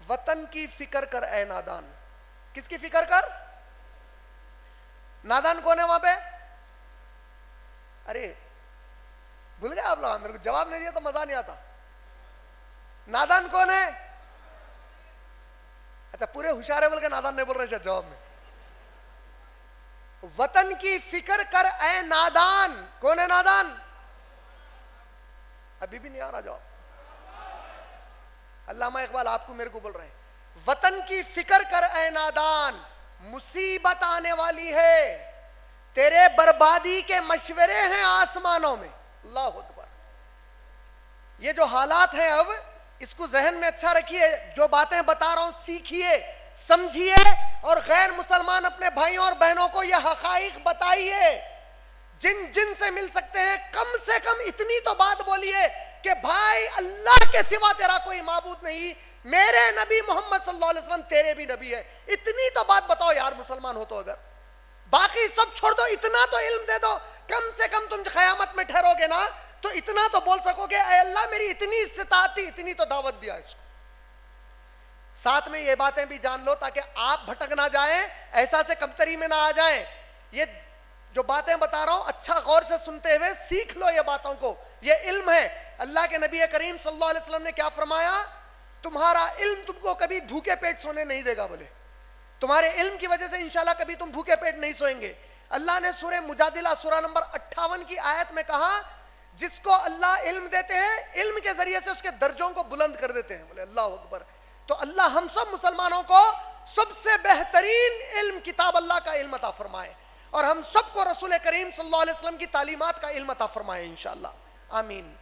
وطن کی فکر کر اے نادان. کس کی فکر کر؟ نادان کون ہے وہاں پہ؟ ارے بھول گئے آپ لوگ؟ میرے کو جواب نہیں دیا تو مزہ نہیں آتا. نادان کون ہے؟ اچھا پورے ہوشیار ہے بول کے نادان نہیں بول رہے شاید جواب میں. وطن کی فکر کر اے نادان. کون ہے نادان؟ ابھی بھی نہیں آ رہا جواب. علامہ اقبال آپ کو میرے کو بول رہے ہیں وطن کی فکر کر اے نادان، مصیبت آنے والی ہے، تیرے بربادی کے مشورے ہیں آسمانوں میں. اللہ اکبر. یہ جو حالات ہیں اب اس کو ذہن میں اچھا رکھیے. جو باتیں بتا رہا ہوں سیکھیے، سمجھیے، اور غیر مسلمان اپنے بھائیوں اور بہنوں کو یہ حقائق بتائیے. جن سے مل سکتے ہیں کم سے کم اتنی تو بات بولیے کہ بھائی اللہ کے سوا تیرا کوئی معبود نہیں، میرے نبی محمد صلی اللہ علیہ وسلم تیرے بھی نبی ہے. اتنی تو بات بتاؤ یار مسلمان ہو تو. اگر باقی سب چھوڑ دو، اتنا تو علم دے دو. کم سے کم تم قیامت میں ٹھہرو گے نا تو اتنا تو بول سکو گے اے اللہ میری اتنی استطاعت تھی، اتنی تو دعوت دیا اس کو. ساتھ میں یہ باتیں بھی جان لو تاکہ آپ بھٹک نہ جائیں، احساس کمتری میں نہ آ جائیں. یہ جو باتیں بتا رہا ہوں اچھا غور سے سنتے ہوئے سیکھ لو یہ باتوں کو. یہ علم ہے. اللہ کے نبی کریم صلی اللہ علیہ وسلم نے کیا فرمایا؟ تمہارا علم تم کو کبھی بھوکے پیٹ سونے نہیں دے گا. بولے تمہارے علم کی وجہ سے انشاءاللہ کبھی تم بھوکے پیٹ نہیں سوئیں گے. اللہ نے سورہ مجادلہ سورہ نمبر 58 کی آیت میں کہا جس کو اللہ علم دیتے ہیں علم کے ذریعے سے اس کے درجوں کو بلند کر دیتے ہیں. بولے اللہ اکبر. تو اللہ ہم سب مسلمانوں کو سب سے بہترین علم کتاب اللہ کا علم عطا فرمائے، اور ہم سب کو رسول کریم صلی اللہ علیہ وسلم کی تعلیمات کا علم عطا فرمائے انشاءاللہ. آمین.